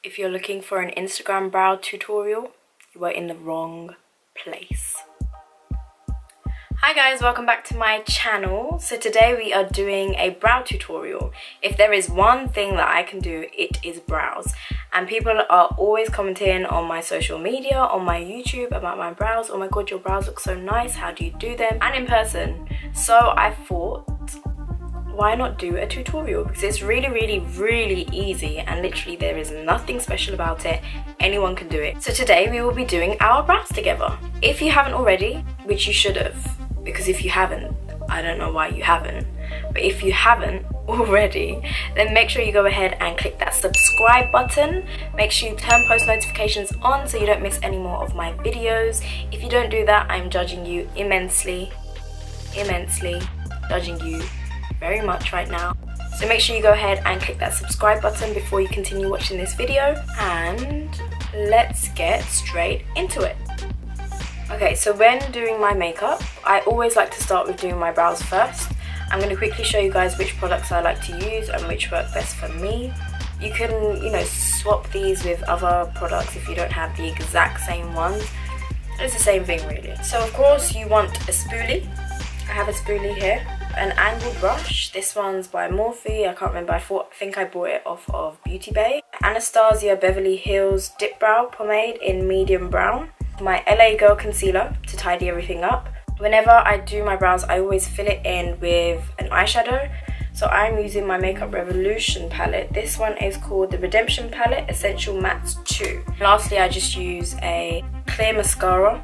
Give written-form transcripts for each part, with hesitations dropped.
If you're looking for an Instagram brow tutorial, you are in the wrong place. Hi guys, welcome back to my channel. So today we are doing a brow tutorial. If there is one thing that I can do, it is brows. And people are always commenting on my social media, on my YouTube about my brows. Oh my god, your brows look so nice, how do you do them? And in person. So I thought, why not do a tutorial? Because it's really easy and literally there is nothing special about it. Anyone can do it. So today we will be doing our brows together. If you haven't already, which you should have, because if you haven't, I don't know why you haven't, but if you haven't already, then make sure you go ahead and click that subscribe button. Make sure you turn post notifications on so you don't miss any more of my videos. If you don't do that, I'm judging you immensely, judging you very much right now. So make sure you go ahead and click that subscribe button before you continue watching this video, and let's get straight into it. Okay, so when doing my makeup, I always like to start with doing my brows first. I'm going to quickly show you guys which products I like to use and which work best for me. You can, swap these with other products if you don't have the exact same ones. It's the same thing really. So of course you want a spoolie. I have a spoolie here. An angled brush. This one's by Morphe. I can't remember. I think I bought it off of Beauty Bay. ANASTASIA Beverly Hills DIPBROW pomade in medium brown. My LA Girl concealer to tidy everything up. Whenever I do my brows, I always fill it in with an eyeshadow. So I'm using my Makeup Revolution palette. This one is called the Redemption Palette Essential Mattes 2. Lastly, I just use a clear mascara,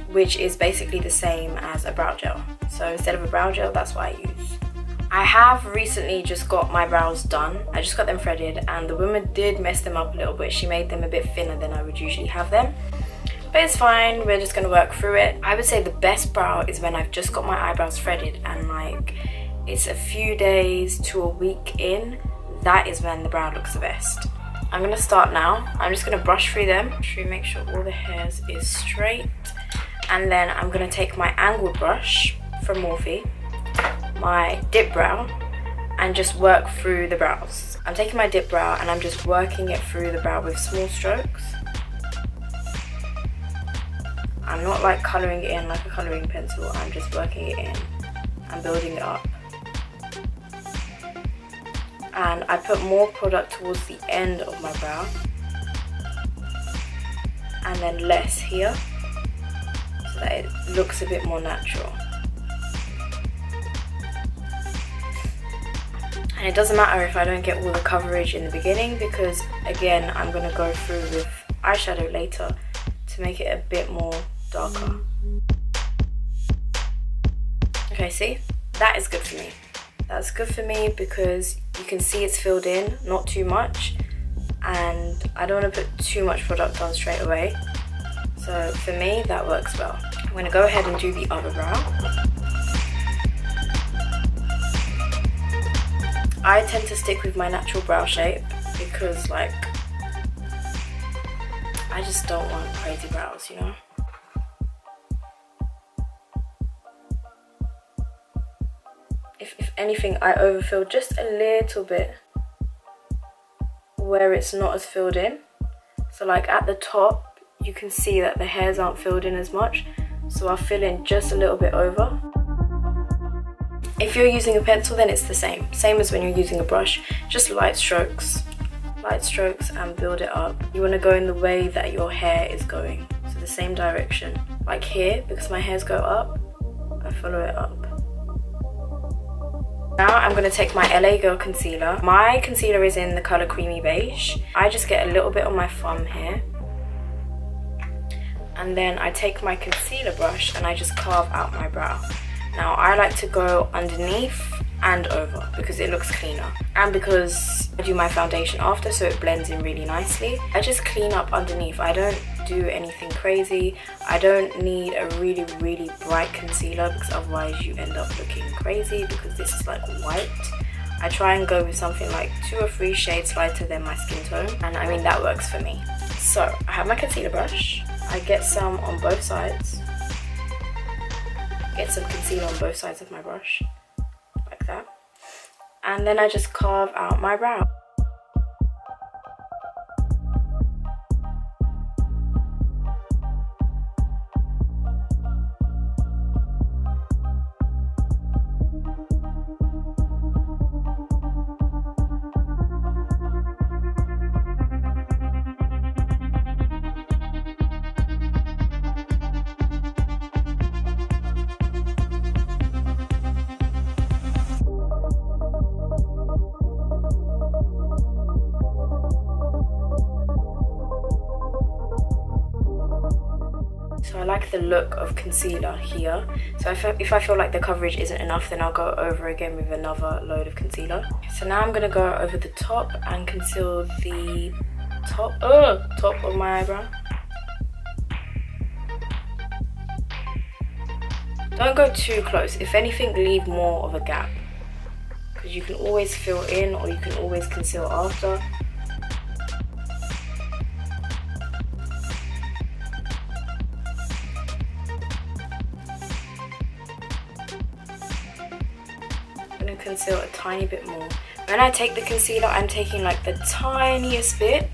which is basically the same as a brow gel. So instead of a brow gel, that's what I use. I have recently just got my brows done. I just got them threaded and the woman did mess them up a little bit. She made them a bit thinner than I would usually have them. But it's fine, we're just gonna work through it. I would say the best brow is when I've just got my eyebrows threaded and like it's a few days to a week in. That is when the brow looks the best. I'm gonna start now. I'm just gonna brush through them. Make sure all the hairs is straight. And then I'm gonna take my angled brush from Morphe, my dip brow, and just work through the brows. I'm taking my dip brow and I'm just working it through the brow with small strokes. I'm not like colouring it in like a colouring pencil, I'm just working it in and building it up. And I put more product towards the end of my brow and then less here so that it looks a bit more natural. And it doesn't matter if I don't get all the coverage in the beginning because again I'm going to go through with eyeshadow later to make it a bit more darker. Okay, see? That is good for me. That's good for me because you can see it's filled in, not too much, and I don't want to put too much product on straight away. So for me, that works well. I'm going to go ahead and do the other brow. I tend to stick with my natural brow shape because like I just don't want crazy brows, If anything, I overfill just a little bit where it's not as filled in. So like at the top, you can see that the hairs aren't filled in as much. So I'll fill in just a little bit over. If you're using a pencil, then it's the same. Same as when you're using a brush, just light strokes and build it up. You want to go in the way that your hair is going. So the same direction. Like here, because my hairs go up, I follow it up. Now I'm going to take my LA Girl concealer. My concealer is in the colour Creamy Beige. I just get a little bit on my thumb here. And then I take my concealer brush and I just carve out my brow. Now I like to go underneath and over because it looks cleaner. And because I do my foundation after so it blends in really nicely. I just clean up underneath. I don't do anything crazy. I don't need a really bright concealer because otherwise you end up looking crazy because this is like white. I try and go with something like 2 or 3 shades lighter than my skin tone, and I mean that works for me. So I have my concealer brush. I get some on both sides. Get some concealer on both sides of my brush like that, and then I just carve out my brow. I like the look of concealer here. So if I feel like the coverage isn't enough, then I'll go over again with another load of concealer. So now I'm going to go over the top and conceal the top of my eyebrow. Don't go too close. If anything, leave more of a gap, because you can always fill in or you can always conceal after. I'm going to conceal a tiny bit more. When I take the concealer, I'm taking like the tiniest bit.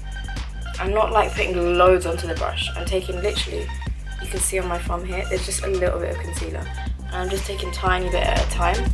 I'm not like putting loads onto the brush. I'm taking literally, you can see on my thumb here, there's just a little bit of concealer. And I'm just taking tiny bit at a time.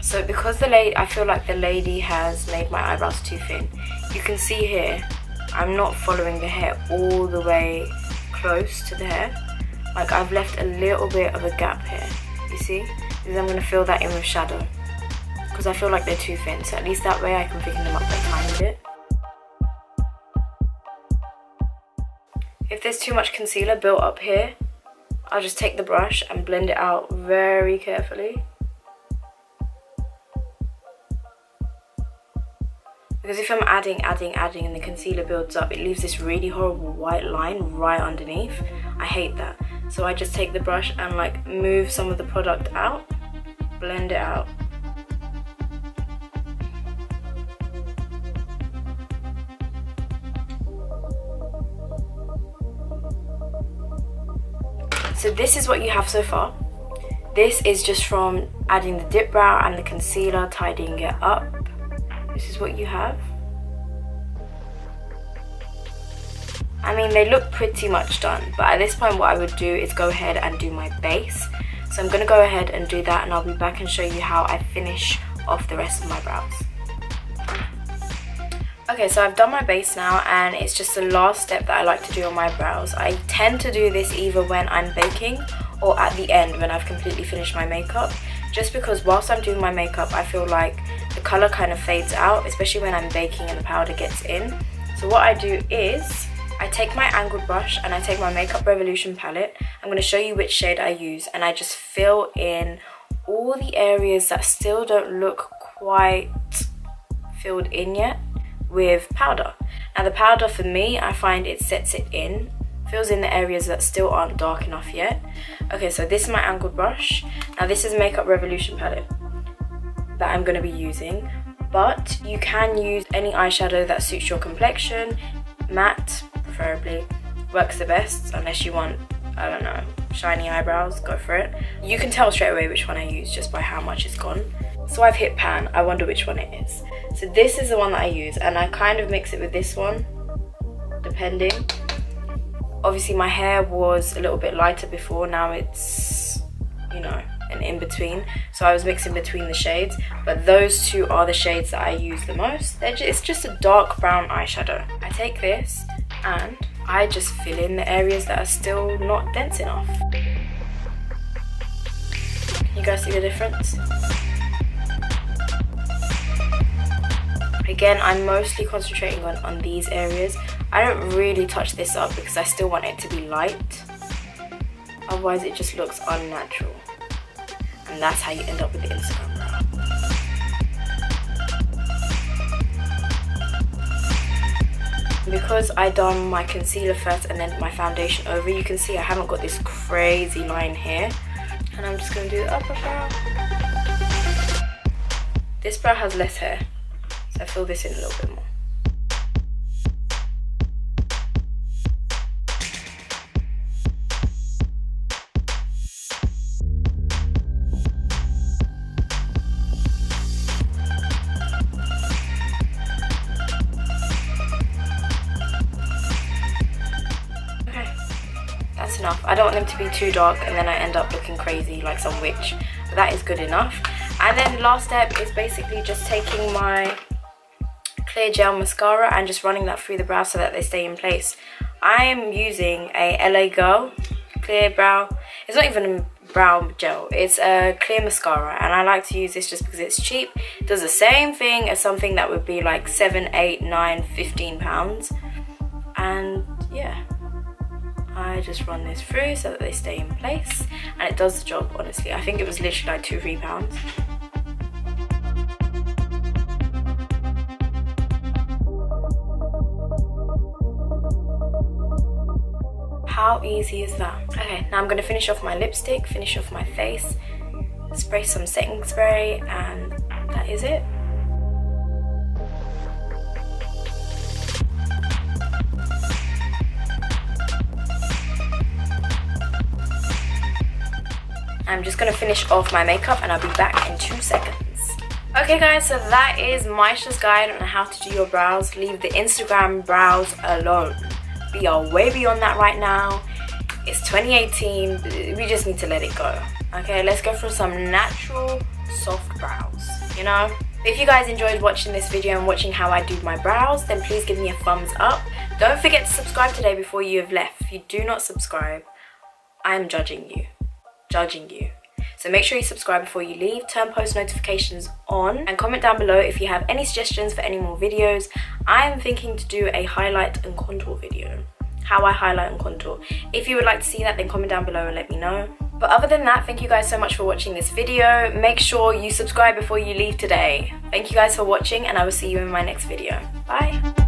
So because I feel like the lady has made my eyebrows too thin. You can see here, I'm not following the hair all the way close to the hair. Like I've left a little bit of a gap here, you see? Because I'm going to fill that in with shadow. Because I feel like they're too thin, so at least that way I can thicken them up a tiny bit. If there's too much concealer built up here, I'll just take the brush and blend it out very carefully. Because if I'm adding and the concealer builds up, it leaves this really horrible white line right underneath. I hate that. So I just take the brush and like move some of the product out, blend it out. So this is what you have so far. This is just from adding the dip brow and the concealer, tidying it up. This is what you have. I mean, they look pretty much done, but at this point what I would do is go ahead and do my base. So I'm going to go ahead and do that, and I'll be back and show you how I finish off the rest of my brows. Okay, so I've done my base now, and it's just the last step that I like to do on my brows. I tend to do this either when I'm baking or at the end when I've completely finished my makeup, just because whilst I'm doing my makeup I feel like the colour kind of fades out, especially when I'm baking and the powder gets in. So what I do is I take my angled brush and I take my Makeup Revolution palette. I'm going to show you which shade I use, and I just fill in all the areas that still don't look quite filled in yet with powder. Now the powder, for me, I find it sets it in, fills in the areas that still aren't dark enough yet. Okay, so this is my angled brush. Now this is Makeup Revolution palette that I'm going to be using, but you can use any eyeshadow that suits your complexion. Matte preferably works the best, unless you want, I don't know, shiny eyebrows, go for it. You can tell straight away which one I use just by how much it's gone. So I've hit pan, I wonder which one it is. So this is the one that I use, and I kind of mix it with this one depending. Obviously my hair was a little bit lighter before, now it's, you know, an in-between, so I was mixing between the shades, but those two are the shades that I use the most. It's just a dark brown eyeshadow. I take this and I just fill in the areas that are still not dense enough. You guys see the difference? Again, I'm mostly concentrating on these areas. I don't really touch this up because I still want it to be light, otherwise it just looks unnatural. And that's how you end up with the Instagram brow. Because I done my concealer first and then my foundation over, you can see I haven't got this crazy line here. And I'm just going to do the upper brow. This brow has less hair, so I fill this in a little bit more. Enough. I don't want them to be too dark and then I end up looking crazy like some witch. But that is good enough. And then the last step is basically just taking my clear gel mascara and just running that through the brow so that they stay in place. I am using a LA Girl clear brow. It's not even a brow gel, it's a clear mascara, and I like to use this just because it's cheap. It does the same thing as something that would be like 7, 8, 9, 15 pounds. And yeah, I just run this through so that they stay in place, and it does the job. Honestly, I think it was literally like £2-3. How easy is that? Okay, now I'm going to finish off my lipstick, finish off my face, spray some setting spray, and that is it. I'm just going to finish off my makeup and I'll be back in 2 seconds. Okay guys, so that is mxish's guide on how to do your brows. Leave the Instagram brows alone. We are way beyond that right now. It's 2018. We just need to let it go. Okay, let's go for some natural soft brows, you know? If you guys enjoyed watching this video and watching how I do my brows, then please give me a thumbs up. Don't forget to subscribe today before you have left. If you do not subscribe, I am judging you. So make sure you subscribe before you leave, turn post notifications on, and comment down below if you have any suggestions for any more videos. I am thinking to do a highlight and contour video, how I highlight and contour. If you would like to see that, then comment down below and let me know. But other than that, thank you guys so much for watching this video. Make sure you subscribe before you leave today. Thank you guys for watching, and I will see you in my next video. Bye.